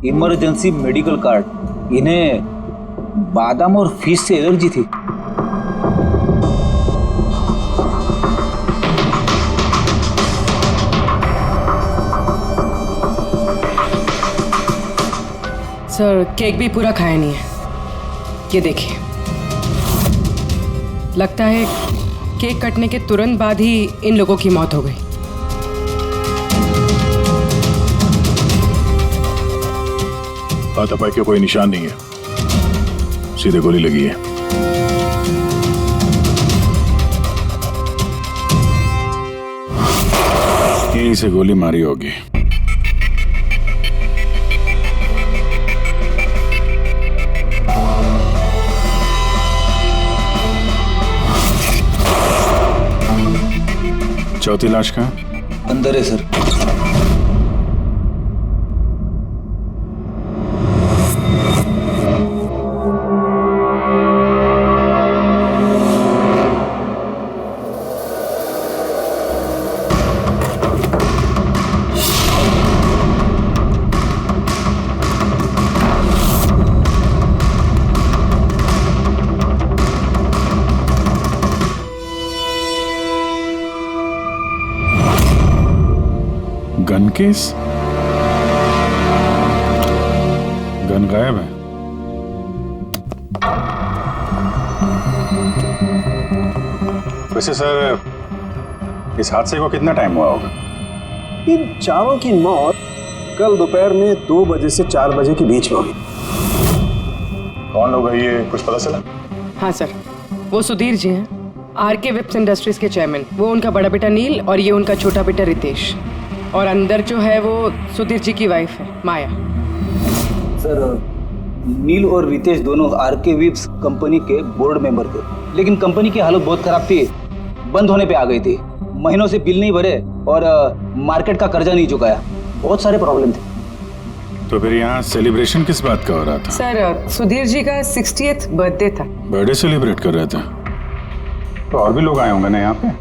Emergency medical card. इन्हें बादाम और फिश से एलर्जी थी। सर केक भी पूरा खाया नहीं है, ये देखिए। लगता है केक कटने के तुरंत बाद ही इन लोगों की मौत हो गई। हाथापाई के कोई निशान नहीं है, सीधे गोली लगी है। यहीं से गोली मारी होगी। चौथी लाश कहाँ? अंदर है सर। Gun case? गन गायब है। वैसे सर, इस हादसे को कितना टाइम हुआ होगा? इन चारों की मौत कल दोपहर में 2 बजे से 4 बजे के बीच में हुई। कौन लोग है ये, कुछ पता चला? हाँ सर, वो सुधीर जी हैं, आरके विप्स इंडस्ट्रीज के चेयरमैन। वो उनका बड़ा बेटा नील और ये उनका छोटा बेटा रितेश। और अंदर जो है वो सुधीर जी की वाइफ है माया। सर नील और रितेश दोनों आरके विप्स कंपनी के बोर्ड मेंबर थे, लेकिन कंपनी की हालत बहुत खराब थी, बंद होने पे आ गई थी। महीनों से बिल नहीं भरे और मार्केट का कर्जा नहीं चुकाया, बहुत सारे प्रॉब्लम थे। तो फिर यहाँ सेलिब्रेशन किस बात का हो रहा था? सर सुधीर जी का 60th बर्थडे था। बर्थडे सेलिब्रेट कर रहे थे? तो और भी लोग आए होंगे ना यहाँ पे?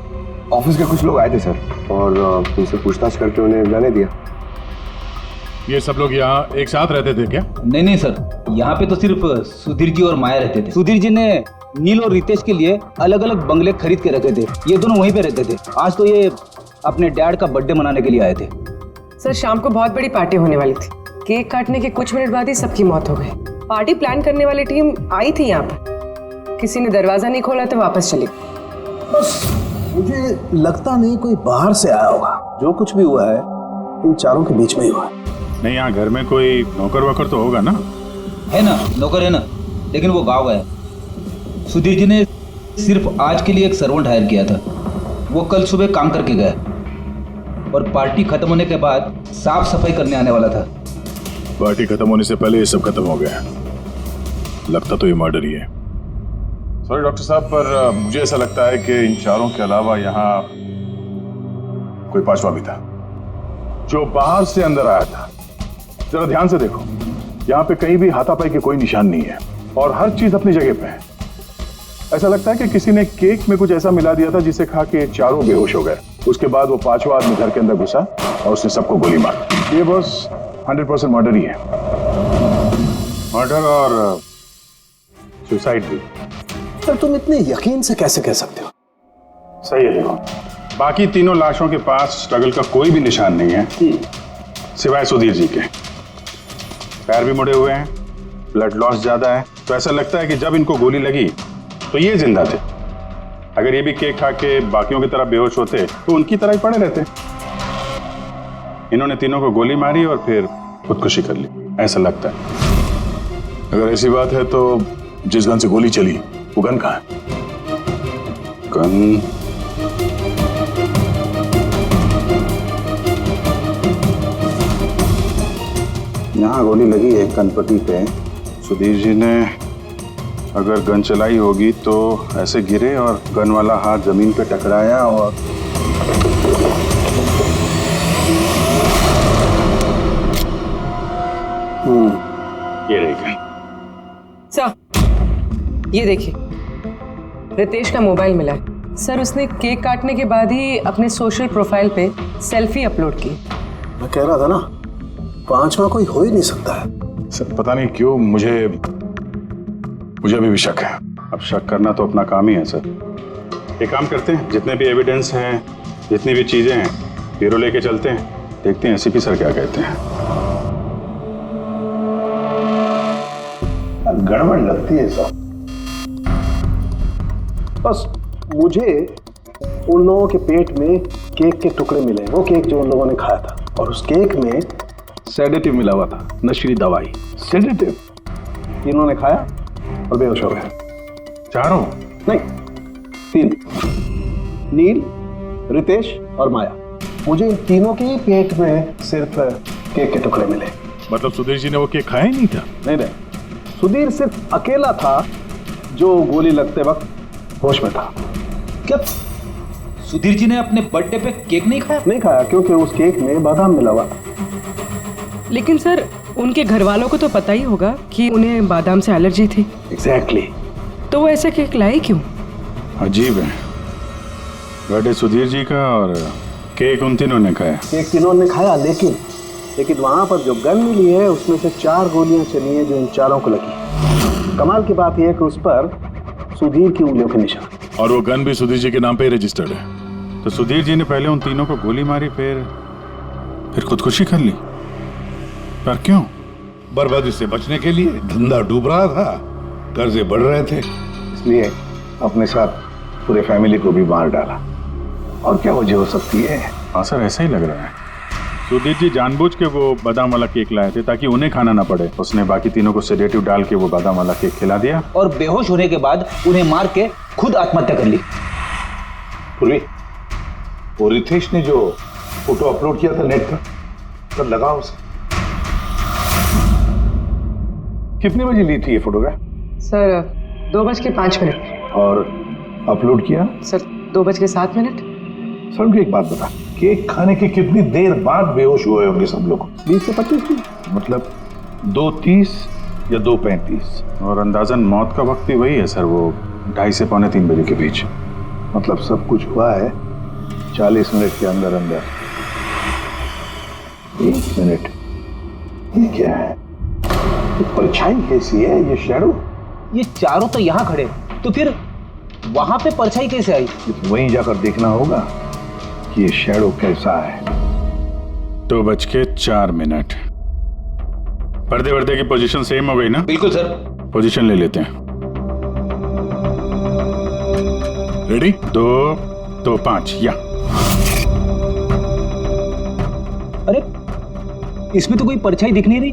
ऑफिस के कुछ लोग आए थे सर, और उनसे पूछताछ करके उन्हें जाने दिया। ये सब लोग यहाँ एक साथ रहते थे क्या? नहीं सर, यहाँ पे तो सिर्फ सुधीर जी और माया रहते थे। सुधीर जी ने नील और रितेश के लिए अलग अलग बंगले खरीद के रखे थे, ये दोनों वहीं पे रहते थे। आज तो ये अपने डैड का बर्थडे मनाने के लिए आए थे। सर शाम को बहुत बड़ी पार्टी होने वाली थी, केक काटने के कुछ मिनट बाद ही सबकी मौत हो गई। पार्टी प्लान करने वाली टीम आई थी यहाँ पर, किसी ने दरवाजा नहीं खोला तो वापस चली। बस मुझे लगता नहीं कोई बाहर से आया होगा। जो कुछ भी हुआ है इन चारों के बीच में ही हुआ है। नहीं, यहाँ घर में कोई नौकर वोकर तो होगा ना? है ना, नौकर है ना, लेकिन वो गाँव गया। सुधीर जी ने सिर्फ आज के लिए एक सर्वेंट हायर किया था, वो कल सुबह काम करके गया और पार्टी खत्म होने के बाद साफ सफाई करने आने वाला था। पार्टी खत्म होने से पहले ये सब खत्म हो गया। लगता तो ये मर्डर ही है। सॉरी डॉक्टर साहब, पर मुझे ऐसा लगता है कि इन चारों के अलावा यहाँ कोई पांचवा भी था जो बाहर से अंदर आया था। जरा ध्यान से देखो, यहाँ पे कहीं भी हाथापाई के कोई निशान नहीं है और हर चीज अपनी जगह पे है। ऐसा लगता है कि किसी ने केक में कुछ ऐसा मिला दिया था जिसे खा के चारों बेहोश हो गए। उसके बाद वो पांचवा आदमी घर के अंदर घुसा और उसने सबको गोली मारी। ये बस 100% मर्डर ही है। मर्डर और सुसाइड भी। सर तुम इतने यकीन से कैसे कह सकते हो? सही है। देखो, बाकी तीनों लाशों के पास स्ट्रगल का कोई भी निशान नहीं है सिवाय सुधीर जी के। पैर भी मुड़े हुए हैं, ब्लड लॉस ज्यादा है, तो ऐसा लगता है कि जब इनको गोली लगी तो ये जिंदा थे। अगर ये भी केक खा के बाकियों की तरह बेहोश होते तो उनकी तरह ही पड़े रहते। इन्होंने तीनों को गोली मारी और फिर खुदकुशी कर ली, ऐसा लगता है। अगर ऐसी बात है तो जिस गन से गोली चली वो गन कहाँ है? गन यहाँ गोली लगी है कनपट्टी पे। सुधीर जी ने अगर गन चलाई होगी तो ऐसे गिरे और गन वाला हाथ जमीन पे टकराया और ये रही गन। सर ये देखिए, रितेश का मोबाइल मिला है। सर उसने केक काटने के बाद ही अपने सोशल प्रोफाइल पे सेल्फी अपलोड की। मैं कह रहा था ना, पांचवा कोई हो ही नहीं सकता है। सर पता नहीं क्यों मुझे अभी भी शक है। अब शक करना तो अपना काम ही है सर। एक काम करते हैं, जितने भी एविडेंस हैं, जितनी भी चीजें हैं, ब्यूरो लेके चलते हैं, देखते हैं एसीपी सर क्या कहते हैं। गड़बड़ लगती है सब। बस मुझे उन लोगों के पेट में केक के टुकड़े मिले, वो केक जो उन लोगों ने खाया था, और उस केक में सेडेटिव मिला हुआ था, नशीली दवाई सेडेटिव। तीनों ने खाया और बेहोश हो गए। चारों? नहीं, 3, नील, रितेश और माया। मुझे इन तीनों के ही पेट में सिर्फ केक के टुकड़े मिले। मतलब सुधीर जी ने वो केक खाया ही नहीं था? नहीं, सुधीर सिर्फ अकेला था जो गोली लगते वक्त होश में था। क्या सुधीर जी ने अपने बर्थडे पे केक नहीं खाया? नहीं खाया, क्योंकि उस केक में बादाम मिला हुआ था। लेकिन सर उनके घर वालों को तो पता ही होगा कि उन्हें बादाम से एलर्जी थी। एग्जैक्टली। तो वो ऐसा केक लाए क्यों? अजीब है, बर्थडे सुधीर जी का और केक उन तीनों ने खाया। केक तीनों ने खाया, लेकिन वहां पर जो गन मिली है उसमें से 4 गोलियां चली हैं जो इन चारों को लगी। कमाल की बात यह है कि उस पर सुधीर की उंगलियों के निशान, और वो गन भी सुधीर जी के नाम पे ही रजिस्टर्ड है। तो सुधीर जी ने पहले उन तीनों को गोली मारी, फिर खुदकुशी कर ली। पर क्यों? बर्बादी से बचने के लिए। धंधा डूब रहा था, कर्जे बढ़ रहे थे, इसलिए अपने साथ पूरे फैमिली को भी मार डाला। और क्या वजह हो सकती है? हाँ सर, ऐसा ही लग रहा है। सुधीर जी जानबूझ के वो बादाम वाला केक लाए थे ताकि उन्हें खाना ना पड़े। उसने बाकी तीनों को सेडेटिव डाल के वो बादाम वाला केक खिला दिया और बेहोश होने के बाद उन्हें मार के खुद आत्महत्या कर ली। पूर्वी, वो रितेश ने जो फोटो अपलोड किया था नेट पर, तब लगा उसे। कितने बजे ली थी ये फोटोग्राफ? सर 2:05। और अपलोड किया? सर 2:07। सर मुझे एक बात बता, केक खाने के कितनी देर बाद बेहोश हुए होंगे सब लोग? 20 से 25 मिनट, मतलब 2:30 या 2:35। और अंदाजन मौत का वक्त भी वही है सर, वो 2:30 से 2:45 बजे के बीच। मतलब सब कुछ हुआ है 40 मिनट के अंदर अंदर। 1 मिनट, ये क्या है? ये परछाई कैसी है? ये शैडो? ये चारों तो यहाँ खड़े, तो फिर वहां पे परछाई कैसे आई? वहीं जाकर देखना होगा कि ये शैडो कैसा है। 2:04। पर्दे वर्दे की पोजीशन सेम हो गई ना? बिल्कुल सर। पोजीशन ले लेते हैं। रेडी? 2-5 या। अरे इसमें तो कोई परछाई दिख नहीं रही।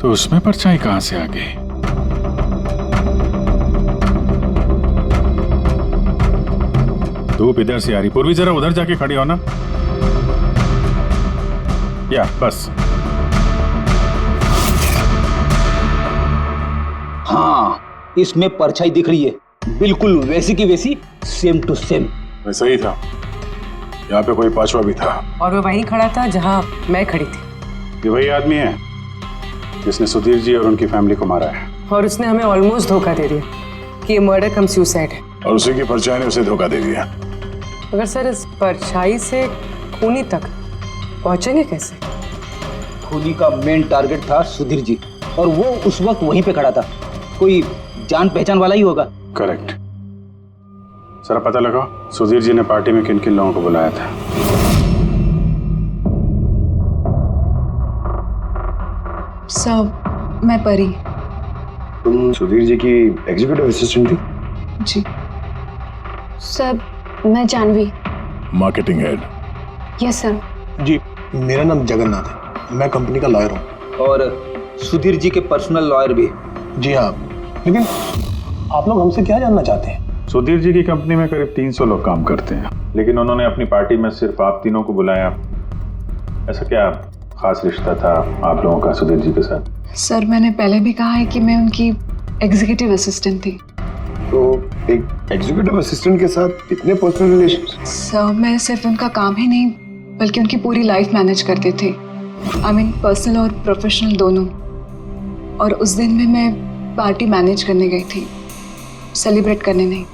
तो उसमें परछाई कहां से आ गई? धूप इधर से आ रही। पूर्वी जरा उधर जाके खड़ी हो ना। या बस। हाँ, इसमें परछाई दिख रही है, बिल्कुल वैसी की वैसी, सेम टू सेम। वैसा ही था, यहाँ पे कोई पांचवा भी था। और वो वहीं खड़ा था जहां मैं खड़ी थी। ये वही आदमी है जिसने सुधीर जी और उनकी फैमिली को मारा है। और उसने हमें ऑलमोस्ट धोखा दे दिया कि ये मर्डर कम सुसाइड है। और उसी की परछाई ने उसे धोखा दे दिया। अगर सर इस परछाई से खूनी तक पहुंचेंगे कैसे? खूनी का मेन टारगेट था सुधीर जी, और वो उस वक्त वहीं पे खड़ा था। कोई जान पहचान वाला ही होगा। करेक्ट। सर पता लगाओ सुधीर जी ने पार्टी में किन किन लोगों को बुलाया था। सर मैं परी। तुम सुधीर जी की एग्जीक्यूटिव असिस्टेंट थी? जी सर। मैं Janvi. Marketing head. Yes sir. जी, मेरा नाम जगन्नाथ है, मैं कंपनी का लॉयर हूँ। और सुधीर जी के पर्सनल लॉयर भी। जी हाँ, लेकिन आप लोग हमसे क्या जानना चाहते हैं? सुधीर जी की कंपनी में करीब 300 लोग काम करते हैं, लेकिन उन्होंने अपनी पार्टी में सिर्फ आप तीनों को बुलाया। ऐसा क्या खास रिश्ता था आप लोगों का सुधीर जी के साथ? सर मैंने पहले भी कहा है कि मैं उनकी एग्जीक्यूटिव असिस्टेंट थी। तो एक एग्जीक्यूटिव असिस्टेंट के साथ इतने पर्सनल रिलेशन? सर मैं सिर्फ उनका काम ही नहीं बल्कि उनकी पूरी लाइफ मैनेज करते थे। आई मीन पर्सनल और प्रोफेशनल दोनों। और उस दिन में मैं पार्टी मैनेज करने गई थी, सेलिब्रेट करने नहीं।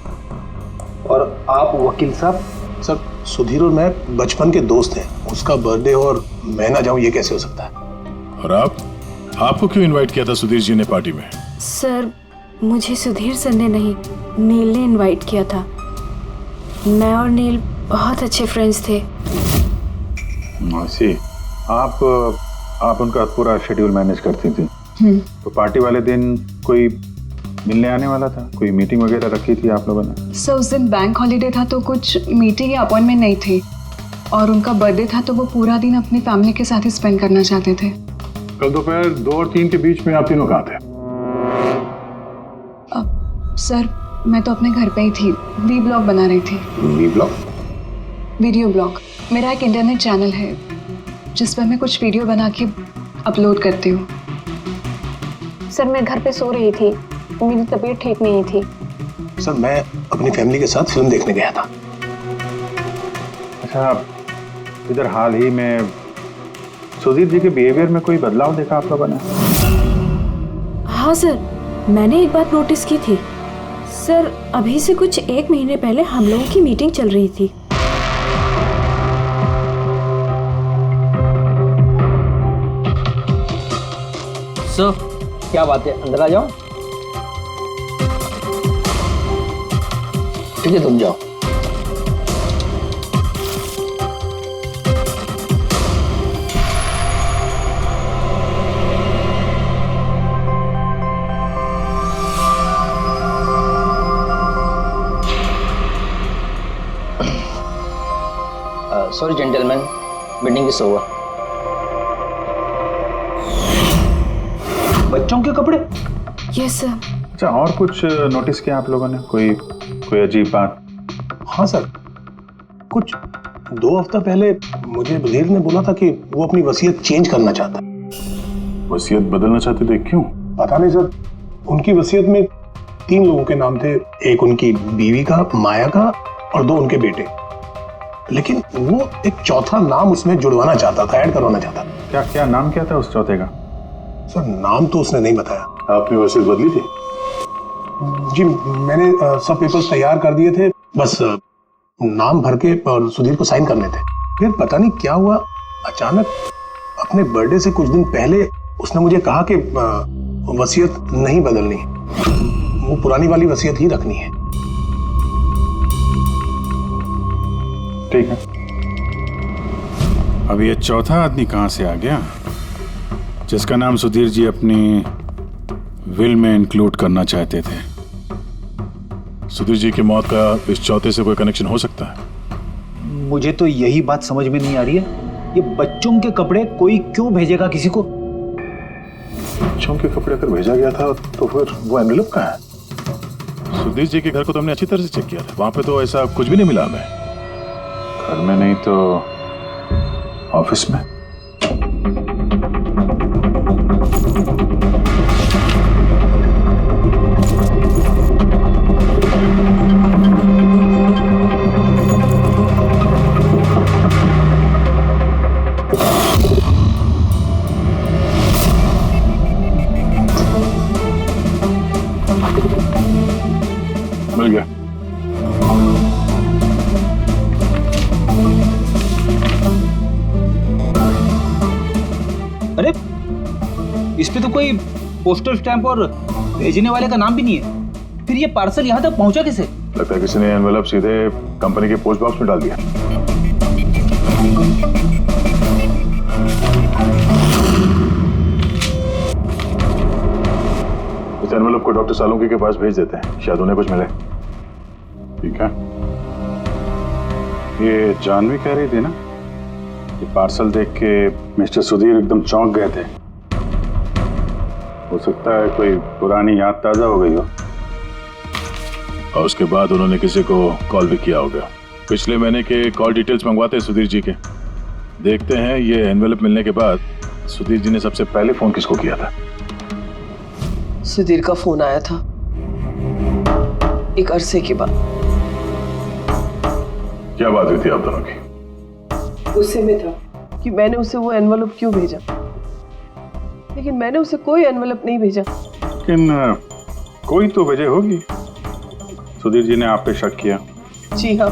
और आप वकील साहब? सर सुधीर और मैं बचपन के दोस्त हैं, उसका बर्थडे और मैं ना जाऊं ये कैसे हो सकता है? और आप? आपको क्यों इनवाइट किया था सुधीर जी ने पार्टी में? सर, मुझे सुधीर सर ने नहीं, नील ने इनवाइट किया था। मैं और नील बहुत अच्छे फ्रेंड्स थे। सी, आप उनका पूरा शेड्यूल मैनेज करती थी। तो पार्टी वाले दिन कोई मिलने आने वाला था? कोई मीटिंग वगैरह रखी थी आप लोगों ने? सर उस दिन बैंक हॉलीडे था तो कुछ मीटिंग या अपॉइंटमेंट नहीं थी, और उनका बर्थडे था तो वो पूरा दिन अपनी फैमिली के साथ ही स्पेंड करना चाहते थे। कल दोपहर 2 और 3 के बीच में आप तीनों कहाँ थे? सर मैं तो अपने घर पे ही थी, वी ब्लॉग बना रही थी। V blog? Video blog. मेरा एक इंटरनेट चैनल है जिस पर मैं कुछ वीडियो बना के अपलोड करती हूँ। सर मैं घर पे सो रही थी, मेरी तबीयत ठीक नहीं थी। सर मैं अपनी फैमिली के साथ फिल्म देखने गया था। अच्छा, इधर हाल ही में सुधीर जी के बिहेवियर में कोई बदलाव देखा आप लोगों ने? हाँ सर, मैंने एक बात नोटिस की थी। सर अभी से कुछ 1 महीने पहले हम लोगों की मीटिंग चल रही थी। सर क्या बात है, अंदर आ जाओ। ठीक है तुम जाओ। Sorry gentleman, meeting is over. बच्चों के कपड़े? Yes sir. अच्छा, और कुछ नोटिस किया आप लोगों ने? कोई अजीब बात? हाँ सर, कुछ 2 हफ्ता पहले मुझे वजीर ने बोला था कि वो अपनी वसीयत चेंज करना चाहता है। वसीयत बदलना चाहते थे, क्यों? पता नहीं सर, उनकी वसीयत में 3 लोगों के नाम थे, एक उनकी बीवी का, माया का, और 2 उनके बेटे। लेकिन वो एक चौथा नाम उसमें जुड़वाना चाहता था, ऐड करवाना चाहता था। क्या नाम क्या था उस चौथे का? सर नाम तो उसने नहीं बताया। आपने वसीयत बदली थी? जी मैंने सब पेपर्स तैयार कर दिए थे, बस नाम भर के और सुधीर को साइन करने थे। फिर पता नहीं क्या हुआ, अचानक अपने बर्थडे से कुछ दिन पहले उसने मुझे कहा कि वसीयत नहीं बदलनी, वो पुरानी वाली वसीयत ही रखनी है। ठीक है। अब ये चौथा आदमी कहां से आ गया जिसका नाम सुधीर जी अपनी विल में इंक्लूड करना चाहते थे? सुधीर जी की मौत का इस चौथे से कोई कनेक्शन हो सकता है? मुझे तो यही बात समझ में नहीं आ रही है, ये बच्चों के कपड़े कोई क्यों भेजेगा किसी को? बच्चों के कपड़े अगर भेजा गया था तो फिर वो एनवेलप कहाँ है? सुधीर जी के घर को तो हमने अच्छी तरह से चेक किया था, वहां पे तो ऐसा कुछ भी नहीं मिला हमें। घर में नहीं तो ऑफिस में? मिल गया। अरे इस पे तो कोई पोस्टल स्टैंप और भेजने वाले का नाम भी नहीं है, फिर ये पार्सल यहाँ तक पहुँचा कैसे? लगता है किसी ने एनवेलप सीधे कंपनी के पोस्ट बॉक्स में डाल दिया। इस एनवेलप को डॉक्टर सालुंकी के पास भेज देते हैं, शायद उन्हें कुछ मिले। ठीक है। ये जानवी कह रही थी ना कि पार्सल देख के मिस्टर सुधीर एकदम चौंक गए थे। हो सकता है कोई पुरानी याद ताजा हो गई हो, और उसके बाद उन्होंने किसी को कॉल भी किया होगा। पिछले महीने के कॉल डिटेल्स मंगवाते हैं सुधीर जी के, देखते हैं ये एनवेलप मिलने के बाद सुधीर जी ने सबसे पहले फोन किसको किया था। सुधीर का फोन आया था एक अरसे के बाद। क्या बात हुई थी आप दोनों की? गुस्से में था कि मैंने उसे वो एनवेलप क्यों भेजा, लेकिन मैंने उसे कोई एनवेलप नहीं भेजा। लेकिन कोई तो वजह होगी। सुधीर जी ने आप पे शक किया। जी हाँ,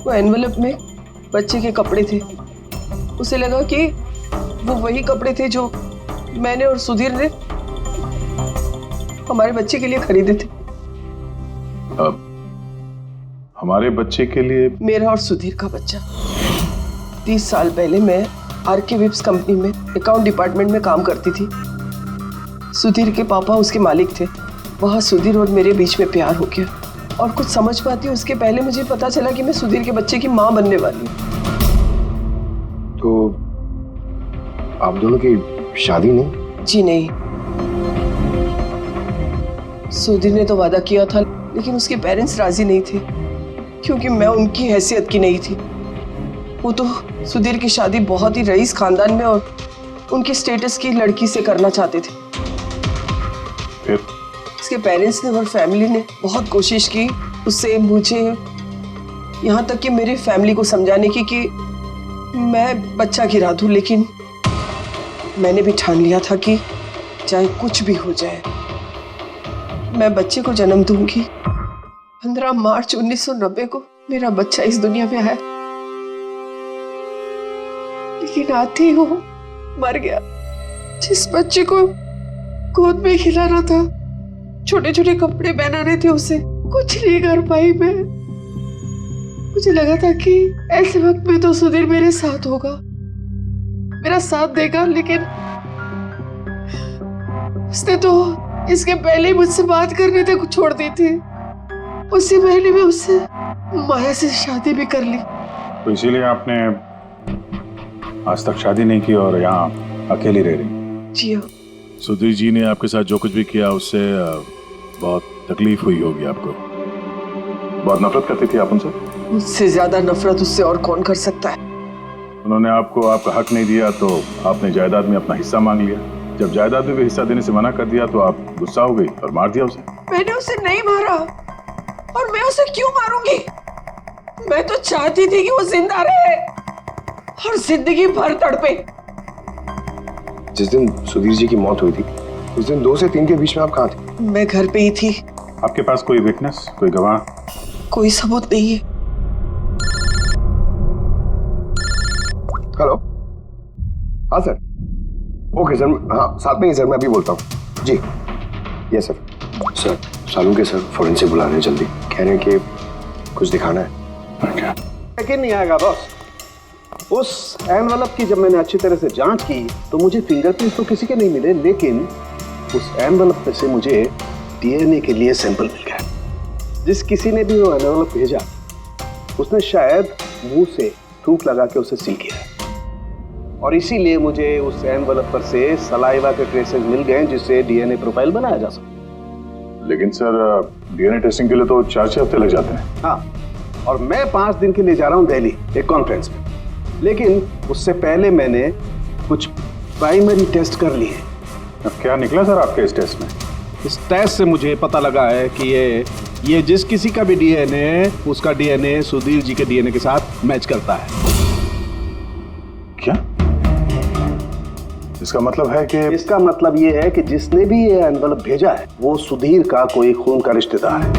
वो एनवेलप में बच्चे के कपड़े थे। उसे लगा कि वो वही कपड़े थे जो मैंने और सुधीर ने हमारे बच्चे के लिए खरीदे थे। हमारे बच्चे के लिए? मेरा और सुधीर का बच्चा। 30 साल पहले मैं आरके विप्स कंपनी में अकाउंट डिपार्टमेंट में काम करती थी। सुधीर के पापा उसके मालिक थे। वहाँ सुधीर और मेरे बीच में प्यार हो गया और कुछ समझ पाती उसके पहले मुझे पता चला कि मैं सुधीर के बच्चे की माँ बनने वाली हूँ। तो आप दोनों की शादी नहीं? जी नहीं। सुधीर ने तो वादा किया था, लेकिन उसके पेरेंट्स राजी नहीं थे क्योंकि मैं उनकी हैसियत की नहीं थी। वो तो सुधीर की शादी बहुत ही रईस खानदान में और उनके स्टेटस की लड़की से करना चाहते थे। फिर उसके पेरेंट्स ने और फैमिली ने बहुत कोशिश की उससे, मुझे, यहाँ तक कि मेरी फैमिली को समझाने की कि मैं बच्चा गिरा दूं, लेकिन मैंने भी ठान लिया था कि चाहे कुछ भी हो जाए मैं बच्चे को जन्म दूंगी। 15 मार्च 1990 को मेरा बच्चा इस दुनिया में आया, लेकिन आते ही वो मर गया। जिस बच्चे को गोद में खिलाना था, छोटे छोटे कपड़े पहनाने थे, उसे कुछ नहीं कर पाई मैं। मुझे लगा था कि ऐसे वक्त में तो सुधीर मेरे साथ होगा, मेरा साथ देगा, लेकिन उसने तो इसके पहले ही मुझसे बात करने तक छोड़ दी थी। उसी महीने में उससे माया से शादी भी कर ली। तो इसीलिए आपने आज तक शादी नहीं की और यहाँ अकेली रह रही? जी हाँ। सुधीर जी ने आपके साथ जो कुछ भी किया उससे बहुत तकलीफ हुई होगी आपको। बहुत नफरत करती थी आप उनसे? मुझसे ज्यादा नफरत उससे और कौन कर सकता है। उन्होंने आपको आपका हक नहीं दिया तो आपने जायदाद में अपना हिस्सा मांग लिया। जब जायदाद में भी हिस्सा देने से मना कर दिया तो आप गुस्सा हो गई और मार दिया उसे। मैंने उसे नहीं मारा, और मैं उसे क्यों मारूंगी? मैं तो चाहती थी कि वो जिंदा रहे और जिंदगी भर तड़पे। जिस दिन सुधीर जी की मौत हुई थी उस दिन 2 से 3 के बीच में आप कहाँ थे? मैं घर पे ही थी। आपके पास कोई विटनेस, कोई गवाह? कोई सबूत नहीं है। हेलो, हाँ सर। ओके सर, हाँ साथ में ही सर, मैं अभी बोलता हूँ जी। Yes sir. सर सालू के सर फोरेंसिक बुला रहे हैं जल्दी, कह रहे हैं कि कुछ दिखाना है। यकीन नहीं आएगा बॉस, उस एनवेलप की जब मैंने अच्छी तरह से जांच की तो मुझे फिंगरप्रिंट्स तो किसी के नहीं मिले, लेकिन उस एनवेलप में से मुझे डीएनए के लिए सैंपल मिल गया। जिस किसी ने भी वो एनवेलप भेजा उसने शायद मुंह से थूक लगा के उसे सील किया है, और इसीलिए मुझे उस एनवेलप पर से सलाइवा के ट्रेसेस मिल गए जिससे डीएनए प्रोफाइल बनाया जा सकता। लेकिन सर डीएनए टेस्टिंग के लिए तो 4-6 हफ्ते लग जाते हैं। हाँ, और मैं 5 दिन के लिए जा रहा हूँ दिल्ली एक कॉन्फ्रेंस में, लेकिन उससे पहले मैंने कुछ प्राइमरी टेस्ट कर लिए। क्या निकला सर आपके इस टेस्ट में? इस टेस्ट से मुझे पता लगा है कि ये जिस किसी का भी डीएनए, उसका डीएनए सुधीर जी के डीएनए के साथ मैच करता है। क्या? इसका मतलब है कि? इसका मतलब ये है कि जिसने भी ये एनवेलप भेजा है वो सुधीर का कोई खून का रिश्तेदार है।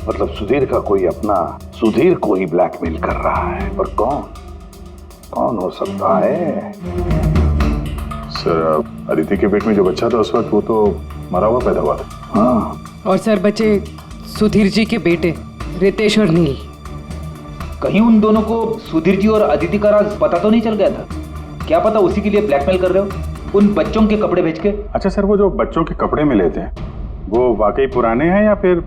मतलब सुधीर का कोई अपना सुधीर को ही ब्लैकमेल कर रहा है। पर कौन हो सकता है? सर अदिति के पेट में जो बच्चा था उस वक्त वो तो मरा हुआ पैदा हुआ था। हाँ, और सर बच्चे सुधीर जी के बेटे रितेश और नील। कहीं उन दोनों को सुधीर जी और अदिति का राज पता तो नहीं चल गया था? क्या पता उसी के लिए ब्लैकमेल कर रहे हो उन बच्चों के कपड़े भेज के। अच्छा सर, वो जो बच्चों के कपड़े मिले थे वो वाकई पुराने हैं या फिर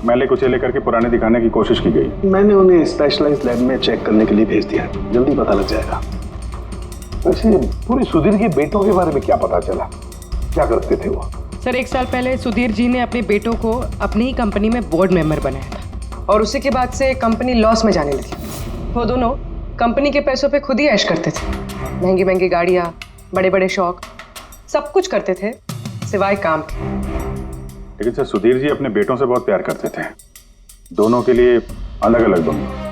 मैले कुचेले करके पुराने दिखाने की कोशिश की गई? मैंने उन्हें स्पेशलाइज्ड लैब में चेक करने के लिए भेज दिया, जल्दी पता लग जाएगा। वैसे पूरे सुधीर के बेटों के बारे में क्या पता चला? क्या करते थे वो? सर 1 साल पहले सुधीर जी ने अपने बेटों को अपनी ही कंपनी में बोर्ड मेंबर बनाया था, और उसी के बाद से कंपनी लॉस में जाने लगी। वो दोनों कंपनी के पैसों पे खुद ही ऐश करते थे। महंगी महंगी गाड़ियाँ, बड़े बड़े शौक, सब कुछ करते थे सिवाय काम के। लेकिन सर सुधीर जी अपने बेटों से बहुत प्यार करते थे, दोनों के लिए अलग अलग बंगले।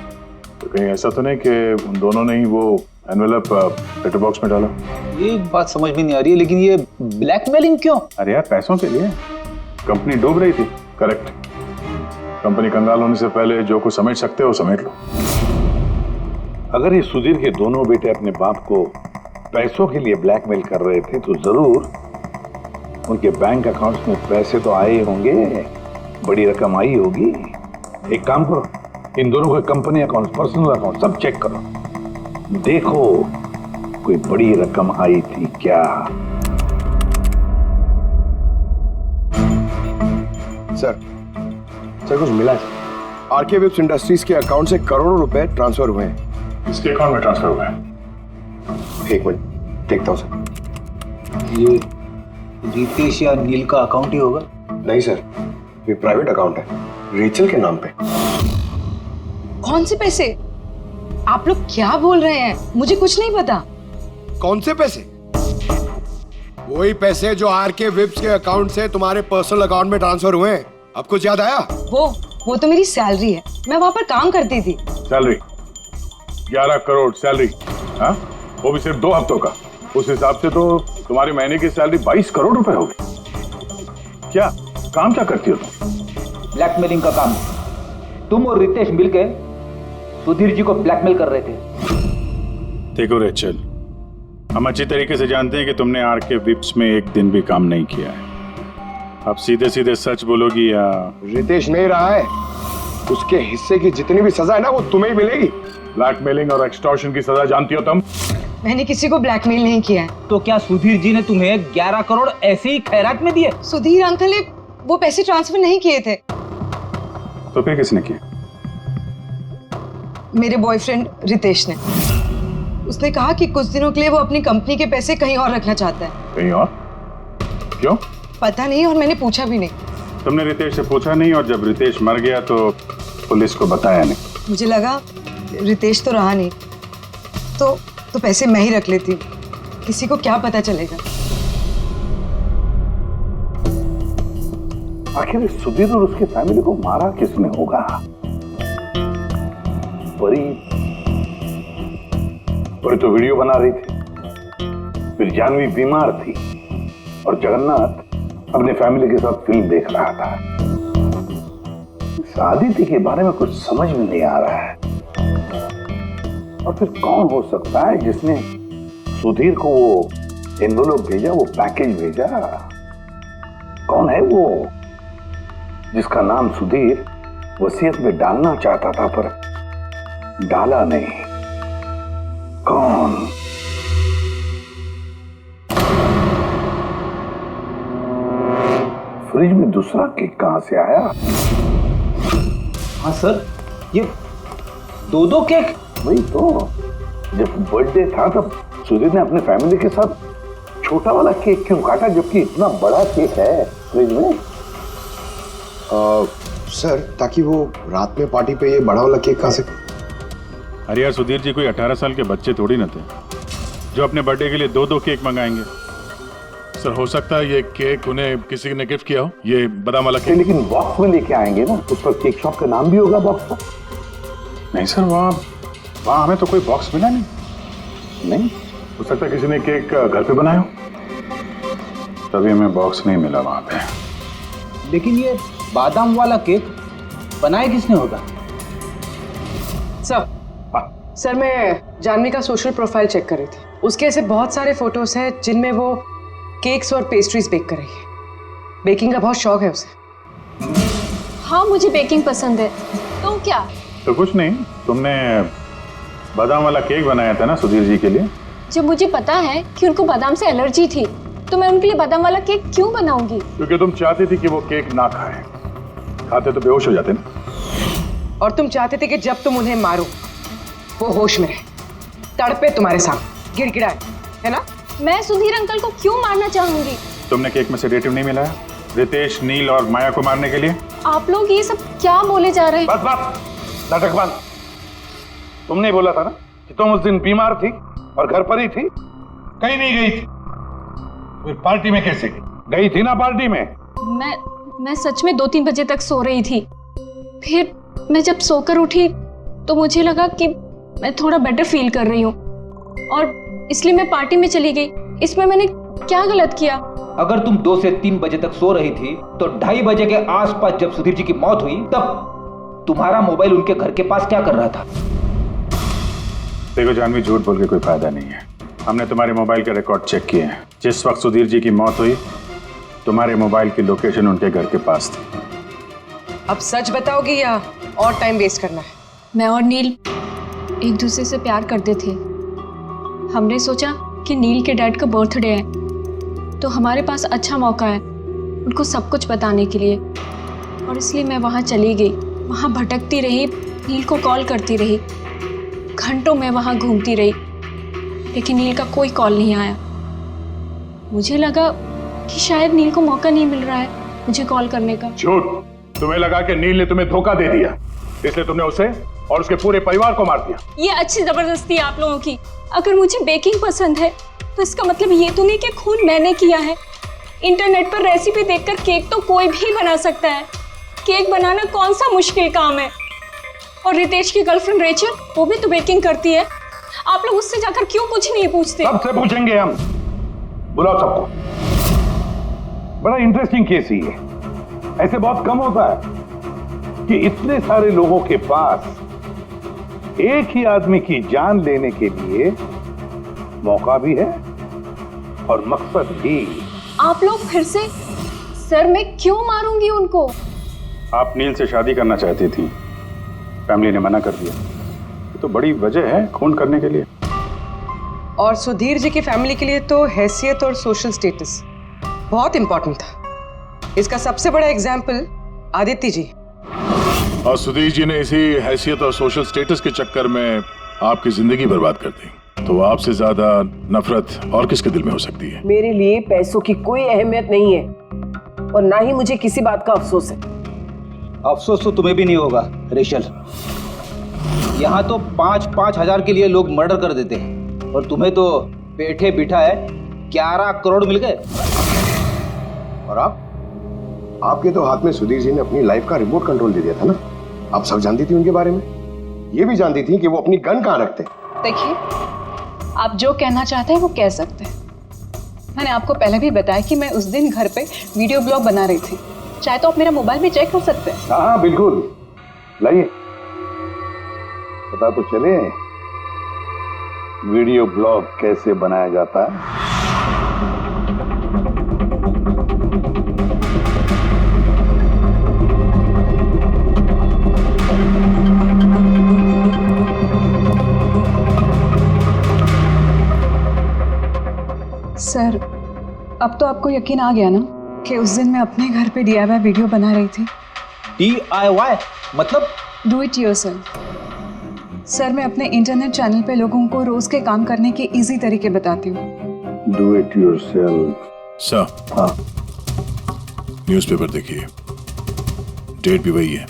तो कहीं ऐसा तो नहीं कि उन दोनों ने ही वो एनवेलप लेटर बॉक्स में डाला? ये बात समझ में नहीं आ रही है, लेकिन ये ब्लैकमेलिंग क्यों? अरे यार पैसों के लिए, कंपनी डूब रही थी। करेक्ट। कंपनी कंगाल होने से पहले जो कुछ समेट सकते हो समेट लो। अगर ये सुधीर के दोनों बेटे अपने बाप को पैसों के लिए ब्लैकमेल कर रहे थे तो जरूर उनके बैंक अकाउंट्स में पैसे तो आए होंगे, बड़ी रकम आई होगी। एक काम करो, इन दोनों के कंपनी अकाउंट, पर्सनल अकाउंट सब चेक करो, देखो कोई बड़ी रकम आई थी क्या। सर कुछ मिला है। आरके वेब्स इंडस्ट्रीज के अकाउंट से करोड़ों रुपए ट्रांसफर हुए हैं। इसके अकाउंट में ट्रांसफर हुआ है? एक मिनट देखता हूँ सर। ये रितेश या नील का अकाउंट ही होगा? नहीं सर, ये प्राइवेट अकाउंट है, रेचल के नाम पे। कौन से पैसे? आप लोग क्या बोल रहे हैं? मुझे कुछ नहीं पता। कौन से पैसे? वही पैसे जो आरके वेब्स के अकाउंट से तुम्हारे पर्सनल अकाउंट में ट्रांसफर हुए हैं। अब कुछ याद आया? वो तो मेरी सैलरी है, मैं वहां पर काम करती थी। सैलरी 11 करोड़ सैलरी, हाँ, वो भी सिर्फ 2 हफ्तों का। उस हिसाब से तो तुम्हारी महीने की सैलरी 22 करोड़ रुपए होगी। क्या काम क्या करती हो तुम? ब्लैकमेलिंग का काम। तुम और रितेश मिलकर सुधीर जी को ब्लैकमेल कर रहे थे। देखो रेचल, हम अच्छी तरीके से जानते हैं कि तुमने आरके विप्स में एक दिन भी काम नहीं किया है। अब सीधे सीधे सच बोलोगी या? रितेश नहीं रहा है, उसके हिस्से की जितनी भी सजा है ना वो तुम्हें ही मिलेगी। ब्लैकमेलिंग और एक्सटॉर्शन की सजा जानती हो तुम? मैंने किसी को ब्लैकमेल नहीं किया है। तो क्या सुधीर जी ने तुम्हें 11 करोड़ ऐसे ही खैरात में दिए? सुधीर अंकल ने वो पैसे ट्रांसफर नहीं किए थे। तो फिर किसने किया? मेरे बॉयफ्रेंड रितेश ने। उसने कहा कि कुछ दिनों के लिए वो अपनी कंपनी के पैसे कहीं और रखना चाहता है। कहीं और? क्यों? पता नहीं, और मैंने पूछा भी नहीं। तुमने रितेश से पूछा नहीं, और जब रितेश मर गया तो पुलिस को बताया नहीं? मुझे लगा रितेश तो रहा नहीं, तो पैसे मैं ही रख लेती हूँ, किसी को क्या पता चलेगा। आखिर सुधीर और उसके फैमिली को मारा किसने होगा? परी तो वीडियो बना रही थी, फिर जानवी बीमार थी और जगन्नाथ अपने फैमिली के साथ फिल्म देख रहा था। आदित्य के बारे में कुछ समझ में नहीं आ रहा है। और फिर कौन हो सकता है जिसने सुधीर को वो एनवेलप भेजा, वो पैकेज भेजा? कौन है वो जिसका नाम सुधीर वसीयत में डालना चाहता था पर डाला नहीं? कौन? फ्रिज में दूसरा केक कहां से आया? हाँ सर, ये 2 केक। वही तो, जब बर्थडे था तब सुधीर ने अपने फैमिली के साथ छोटा वाला केक क्यों काटा, जबकि इतना बड़ा केक है फ्रिज में? सर, ताकि वो रात में पार्टी पे ये बड़ा वाला केक खा सके। अरे यार, सुधीर जी कोई 18 साल के बच्चे थोड़ी ना थे जो अपने बर्थडे के लिए 2 केक मंगाएंगे। सर, हो सकता है ये केक उन्हें किसी ने गिफ्ट किया हो, ये बादाम वाला केक। लेकिन बॉक्स में लेके आएंगे ना, उस पर केक शॉप का नाम भी होगा बॉक्स पर। नहीं सर, वहाँ हमें तो कोई बॉक्स मिला नहीं। हो सकता है किसी ने केक घर पे बनाया हो, तभी हमें बॉक्स नहीं मिला वहाँ पे। लेकिन ये बादाम वाला केक बनाया किसने होगा? सर मैं जानवी का सोशल प्रोफाइल चेक कर रही थी। उसके ऐसे बहुत सारे फोटोज हैं जिनमें वो केक्स और पेस्ट्रीज बेक कर रही है। बेकिंग का बहुत शौक है उसे। हाँ, मुझे बेकिंग पसंद है। तो क्या? तो कुछ नहीं, तुमने बादाम वाला केक बनाया था ना सुधीर जी के लिए। जब मुझे पता है कि उनको बादाम से एलर्जी थी, तो मैं उनके लिए बादाम वाला केक क्यों बनाऊंगी? क्योंकि तुम चाहती थी कि वो केक ना खाए, खाते तो बेहोश हो जाते ना। और तुम चाहते थे कि जब तुम उन्हें मारो वो होश में रहे, तड़पे तुम्हारे सामने, गिड़गिड़ाए, है ना? मैं सुधीर अंकल को क्यों मारना चाहूंगी? तुमने केक में सेडेटिव नहीं मिलाया रितेश, नील और माया को मारने के लिए? आप लोग ये सब क्या बोले जा रहे हैं? बस नाटक बंद। तुमने बोला था ना कि तुम उस दिन बीमार थी और घर पर ही थी, कहीं नहीं गई थी। फिर पार्टी में कैसे गई थी ना? पार्टी में मैं सच में 2-3 बजे तक सो रही थी। फिर मैं जब सोकर उठी तो मुझे लगा कि मैं थोड़ा बेटर फील कर रही हूँ और इसलिए मैं पार्टी में चली गई। इसमें मैंने क्या गलत किया? अगर तुम 2 से 3 बजे तक सो रही थी तो 2:30 बजे के आसपास जब सुधीर जी की मौत हुई तब तुम्हारा मोबाइल उनके घर के पास क्या कर रहा था? देखो जानवी, झूठ बोल के कोई फायदा नहीं है। हमने तुम्हारे मोबाइल के रिकॉर्ड चेक किए हैं। जिस वक्त सुधीर जी की मौत हुई तुम्हारे मोबाइल की लोकेशन उनके घर के पास थी। अब सच बताओगी या और टाइम वेस्ट करना है? मैं और नील एक दूसरे से प्यार करते थे। हमने सोचा कि नील के डैड का बर्थडे है तो हमारे पास अच्छा मौका है उनको सब कुछ बताने के लिए, और इसलिए मैं वहाँ चली गई। वहाँ भटकती रही, नील को कॉल करती रही, घंटों में वहाँ घूमती रही, लेकिन नील का कोई कॉल नहीं आया। मुझे लगा कि शायद नील को मौका नहीं मिल रहा है मुझे कॉल करने का। झूठ। तुम्हें लगा कि नील ने तुम्हें धोखा दे दिया, इसलिए तुमने उसे और उसके पूरे परिवार को मार दिया। ये अच्छी जबरदस्ती है आप लोगों की। अगर मुझे बेकिंग पसंद है तो इसका मतलब ये तो नहीं कि खून मैंने किया है। इंटरनेट पर रेसिपी देखकर केक तो कोई भी बना सकता है। केक बनाना कौन सा मुश्किल काम है। और रितेश की गर्लफ्रेंड रेचल, वो भी तो बेकिंग करती है। आप लोग उससे जाकर क्यों कुछ नहीं पूछते? सबसे पूछेंगे हम। बुलाओ सबको। बड़ा इंटरेस्टिंग केस ही है। ऐसे बहुत कम होता है कि इतने सारे लोगों के पास एक ही आदमी की जान लेने के लिए मौका भी है और मकसद भी। आप लोग फिर से? सर मैं क्यों मारूंगी उनको? आप नील से शादी करना चाहती थी, फैमिली ने मना कर दिया। ये तो बड़ी वजह है खून करने के लिए। और सुधीर जी की फैमिली के लिए तो हैसियत और सोशल स्टेटस बहुत इंपॉर्टेंट था। इसका सबसे बड़ा एग्जाम्पल आदित्य जी। और सुधीर जी ने इसी हैसियत और सोशल स्टेटस के चक्कर में आपकी जिंदगी बर्बाद कर दी। तो आपसे ज्यादा नफरत और किसके दिल में हो सकती है? मेरे लिए पैसों की कोई अहमियत नहीं है और ना ही मुझे किसी बात का अफसोस है। अफसोस तो तुम्हें भी नहीं होगा रेशल। यहाँ तो 5-5 हजार के लिए लोग मर्डर कर देते हैं और तुम्हें तो बैठे बिठाए 11 करोड़ मिल गए। और आपके तो हाथ में सुधीर जी ने अपनी लाइफ का रिमोट कंट्रोल दे दिया था ना। आप सब जानती थी उनके बारे में। ये भी जानती थी कि वो अपनी गन कहाँ रखते हैं। देखिए, आप जो कहना चाहते हैं वो कह सकते हैं। मैंने आपको पहले भी बताया कि मैं उस दिन घर पे वीडियो ब्लॉग बना रही थी। चाहे तो आप मेरा मोबाइल भी चेक कर सकते हैं। हाँ बिल्कुल, लाइए। पता तो चले वीडियो ब्लॉग कैसे बनाया जाता है। सर, अब तो आपको यकीन आ गया ना कि उस दिन मैं अपने घर पे DIY वीडियो बना रही थी। DIY मतलब? Do it yourself. सर, मैं अपने इंटरनेट चैनल पे लोगों को रोज के काम करने के इजी तरीके बताती हूँ। Do it yourself. सर, हाँ, न्यूज़पेपर देखिए, डेट भी वही है।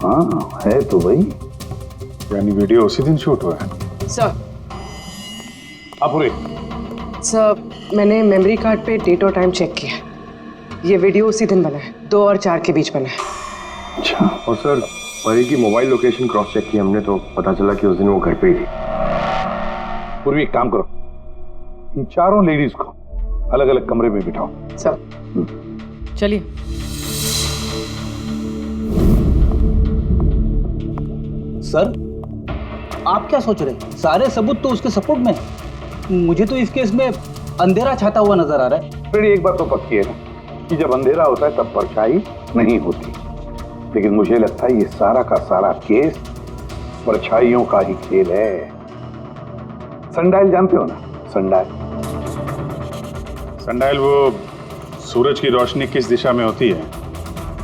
हाँ है तो वही। यानी वीडियो उसी दिन शूट हुआ है। सर, अपुरे। सर, मैंने मेमोरी कार्ड पे डेट और टाइम चेक किया। ये वीडियो उसी दिन बना है, 2 और 4 के बीच बना है। अच्छा। और सर, परी की मोबाइल लोकेशन क्रॉस चेक की हमने तो पता चला कि उस दिन वो घर पे ही थी। पूर्वी एक काम करो, इन चारों लेडीज को अलग अलग कमरे में बिठाओ। सर, चलिए। सर, आप क्या सोच रहे हैं? सारे सबूत तो उसके सपोर्ट में है। मुझे तो इस केस में अंधेरा छाता हुआ नजर आ रहा है। फिर एक बात तो पक्की है ना कि जब अंधेरा होता है तब परछाई नहीं होती। लेकिन मुझे लगता है ये सारा का सारा केस परछाइयों का ही खेल है। सनडायल जानते हो ना? सनडायल। सनडायल वो सूरज की रोशनी किस दिशा में होती है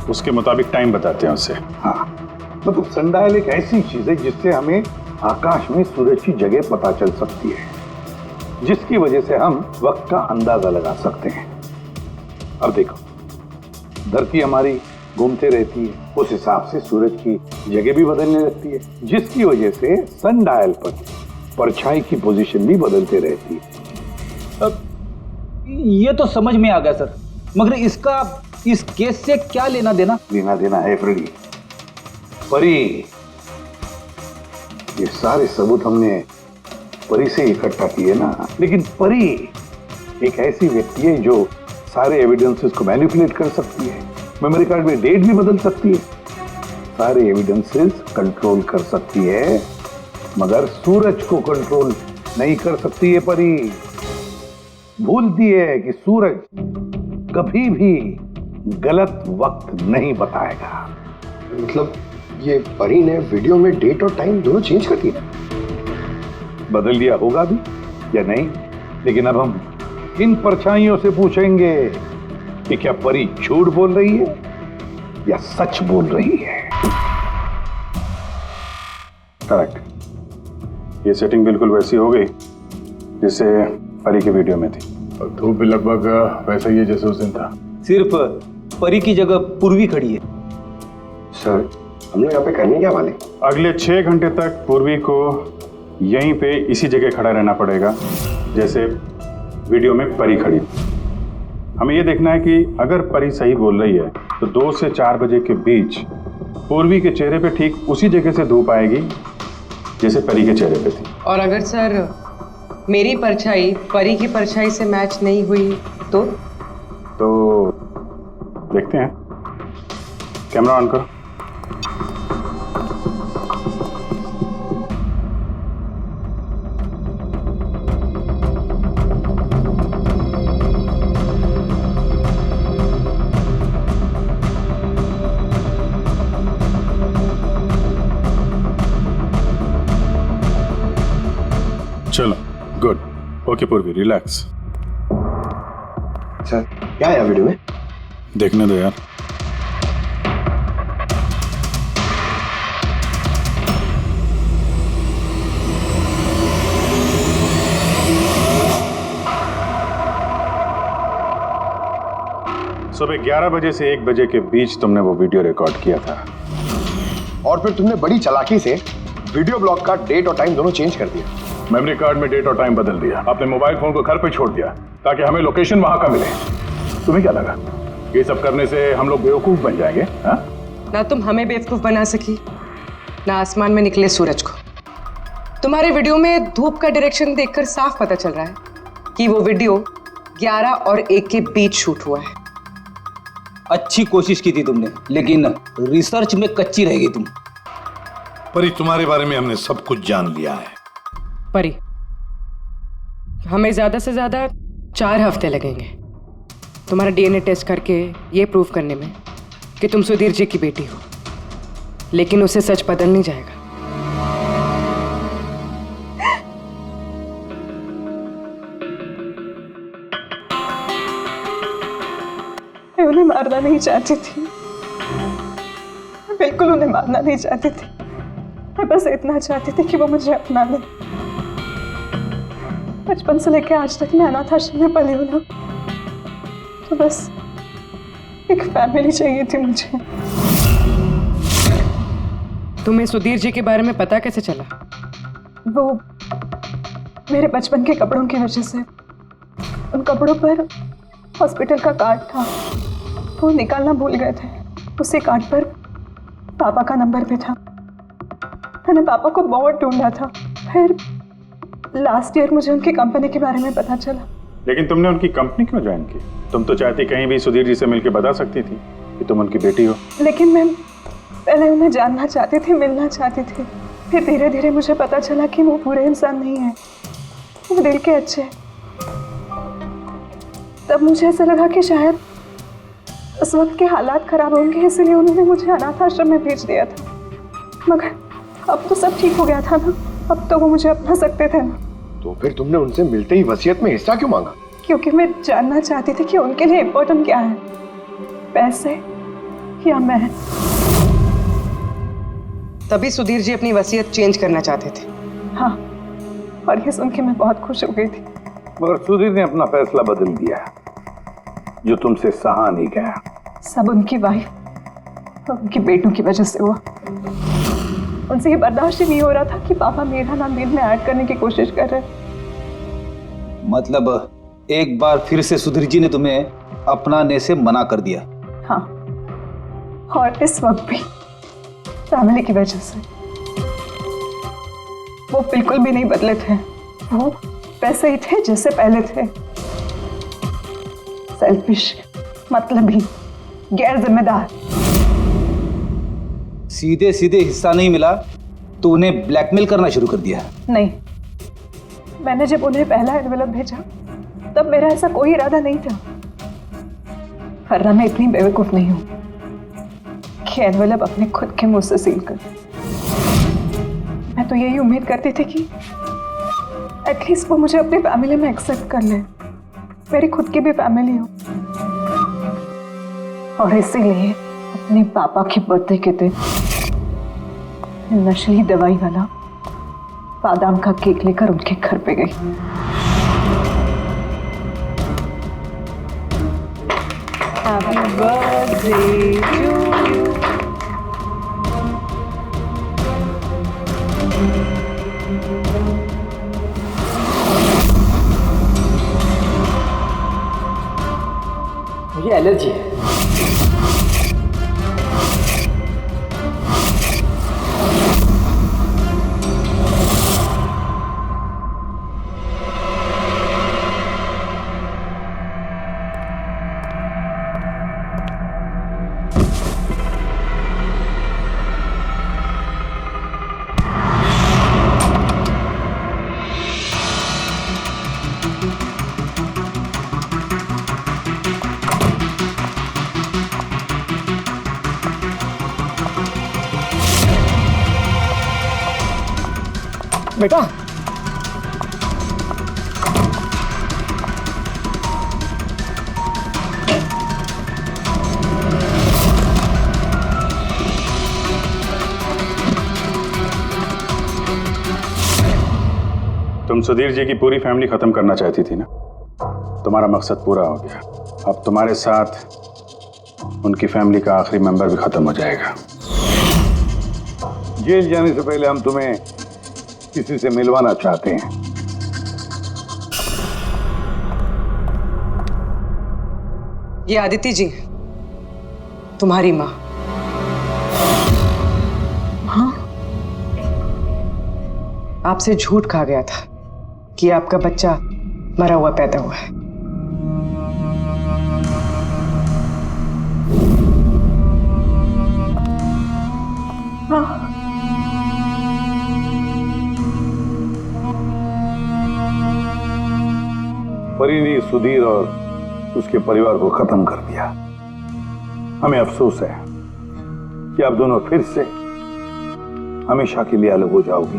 उसके मुताबिक टाइम बताते हैं उससे। हाँ, मतलब सनडायल एक ऐसी चीज है जिससे हमें आकाश में सूरज की जगह पता चल सकती है, जिसकी वजह से हम वक्त का अंदाजा लगा सकते हैं। अब देखो, धरती हमारी घूमते रहती है, उस हिसाब से सूरज की जगह भी बदलने लगती है, जिसकी वजह से सन डायल पर परछाई की पोजीशन भी बदलते रहती है। अब ये तो समझ में आ गया सर, मगर इसका इस केस से क्या लेना देना? लेना देना है फ्रेडी। परी, ये सारे सबूत हमने परी से इकट्ठा किए ना, लेकिन परी एक ऐसी व्यक्ति है जो सारे एविडेंसेस को मैनिपुलेट कर सकती है, मेमोरी कार्ड में डेट भी बदल सकती है, सारे एविडेंसेस कंट्रोल कर सकती है, मगर सूरज को कंट्रोल नहीं कर सकती ये परी। भूलती है कि सूरज कभी भी गलत वक्त नहीं बताएगा। मतलब ये परी ने वीडियो में डेट और टाइम दोनों चेंज कर दिया? बदल दिया होगा भी या नहीं, लेकिन अब हम इन परछाइयों से पूछेंगे कि क्या परी झूठ बोल रही है या सच बोल रही है। करेक्ट, ये सेटिंग बिल्कुल वैसी हो गई जैसे परी की वीडियो में थी। और धूप भी लगभग वैसा ही है जैसे उस दिन था। सिर्फ परी की जगह पूर्वी खड़ी है। सर हम लोग यहाँ पे करने क्या वाले? अगले 6 घंटे तक पूर्वी को यहीं पे इसी जगह खड़ा रहना पड़ेगा जैसे वीडियो में परी खड़ी। हमें ये देखना है कि अगर परी सही बोल रही है तो 2 से 4 बजे के बीच पूर्वी के चेहरे पे ठीक उसी जगह से धूप आएगी जैसे परी के चेहरे पे थी। और अगर सर मेरी परछाई परी की परछाई से मैच नहीं हुई तो देखते हैं। कैमरा ऑन करो। चलो गुड। ओके पूर्वी, रिलैक्स। सर क्या है वीडियो में? देखने दो यार। सुबह 11 बजे से 1 बजे के बीच तुमने वो वीडियो रिकॉर्ड किया था और फिर तुमने बड़ी चालाकी से वीडियो ब्लॉग का डेट और टाइम दोनों चेंज कर दिया। मेमोरी कार्ड में डेट और टाइम बदल दिया। आपने मोबाइल फोन को घर पे छोड़ दिया ताकि हमें लोकेशन वहां का मिले। तुम्हें क्या लगा ये सब करने से हम लोग बेवकूफ बन जाएंगे? हाँ? ना तुम हमें बेवकूफ बना सकी ना आसमान में निकले सूरज को। तुम्हारे वीडियो में धूप का डायरेक्शन देखकर साफ पता चल रहा है कि वो वीडियो 11 और 1 के बीच शूट हुआ है। अच्छी कोशिश की थी तुमने, लेकिन रिसर्च में कच्ची रह गई तुम। परी तुम्हारे बारे में हमने सब कुछ जान लिया है। परी, हमें ज्यादा से ज्यादा 4 हफ्ते लगेंगे तुम्हारा डीएनए टेस्ट करके ये प्रूव करने में कि तुम सुधीर जी की बेटी हो, लेकिन उसे सच बदल नहीं जाएगा। मैं उन्हें मारना नहीं चाहती थी, मैं बिल्कुल उन्हें मारना नहीं चाहती थी। मैं बस इतना चाहती थी कि वो मुझे अपना ले। बचपन से लेकर आज तक मैं अनाथ आश्रम में पली हूँ ना, तो बस एक फैमिली चाहिए थी मुझे। तुम्हें सुधीर जी के बारे में पता कैसे चला? वो मेरे बचपन के कपड़ों की वजह से, उन कपड़ों पर हॉस्पिटल का कार्ड था, वो निकालना भूल गए थे। उसी कार्ड पर पापा का नंबर भी था। मैंने पापा को बहुत ढूंढा था, फिर लास्ट ईयर मुझे उनकी कंपनी के बारे में पता चला। लेकिन तुमने उनकी कंपनी क्यों ज्वाइन की? तुम तो चाहती कहीं भी सुधीर जी से मिलकर बता सकती थी कि तुम उनकी बेटी हो। लेकिन मैं पहले उन्हें जानना चाहती थी, मिलना चाहती थी। फिर धीरे धीरे मुझे पता चला कि वो पूरे इंसान नहीं है, वो दिल के अच्छे हैं। तब मुझे ऐसा लगा कि शायद उस वक्त के हालात खराब होंगे, इसलिए उन्होंने मुझे अनाथ आश्रम में भेज दिया था। मगर अब तो सब ठीक हो गया था ना, अब तो वो मुझे अपना सकते थे ना। तो फिर तुमने उनसे मिलते ही वसीयत में हिस्सा क्यों मांगा? क्योंकि मैं जानना चाहती थी कि उनके लिए इम्पोर्टेंट क्या है, पैसे या मैं। तभी सुधीर जी अपनी वसीयत चेंज करना चाहते थे। हाँ, और ये सुन के मैं बहुत खुश हो गई थी। मगर सुधीर ने अपना फैसला बदल दिया, जो तुमसे सहा नहीं गया। सब उनकी वाइफ और उनकी बेटों की वजह से हुआ। उनसे ये बर्दाश्त ही नहीं हो रहा था कि पापा मेरा नाम बिल में ऐड करने की कोशिश कर रहे। मतलब एक बार फिर से सुधीर जी ने तुम्हें अपनाने से मना कर दिया? हाँ, और इस वक्त भी फैमिली की वजह से। वो बिल्कुल भी नहीं बदले थे, वो वैसे ही थे जैसे पहले थे। सेल्फिश, मतलबी, गैर जिम्मेदार। सीधे सीधे हिस्सा नहीं मिला तो उन्हें ब्लैकमेल करना शुरू कर दिया? नहीं, मैंने जब उन्हें पहला एनवेलप भेजा तब मेरा ऐसा कोई इरादा नहीं था, वरना मैं इतनी बेवकूफ नहीं हूं कि एनवेलप अपने खुद के मुंह से सील कर। मैं तो यही उम्मीद करती थी कि एटलीस्ट वो मुझे अपनी फैमिली में एक्सेप्ट कर ले, मेरी खुद की भी फैमिली हो। और इसीलिए अपने पापा के बर्थडे के दिन नशीली दवाई वाला बादाम का केक लेकर उनके घर पे गई। Happy birthday to you. मुझे एलर्जी है। बेटा तुम सुधीर जी की पूरी फैमिली खत्म करना चाहती थी ना, तुम्हारा मकसद पूरा हो गया। अब तुम्हारे साथ उनकी फैमिली का आखिरी मेंबर भी खत्म हो जाएगा। जेल जाने से पहले हम तुम्हें किसी से मिलवाना चाहते हैं। ये आदिति जी, तुम्हारी माँ। हाँ, आपसे झूठ कहा गया था कि आपका बच्चा मरा हुआ पैदा हुआ है। हाँ, परी ने सुधीर और उसके परिवार को खत्म कर दिया। हमें अफसोस है कि आप दोनों फिर से हमेशा के लिए अलग हो जाओगी।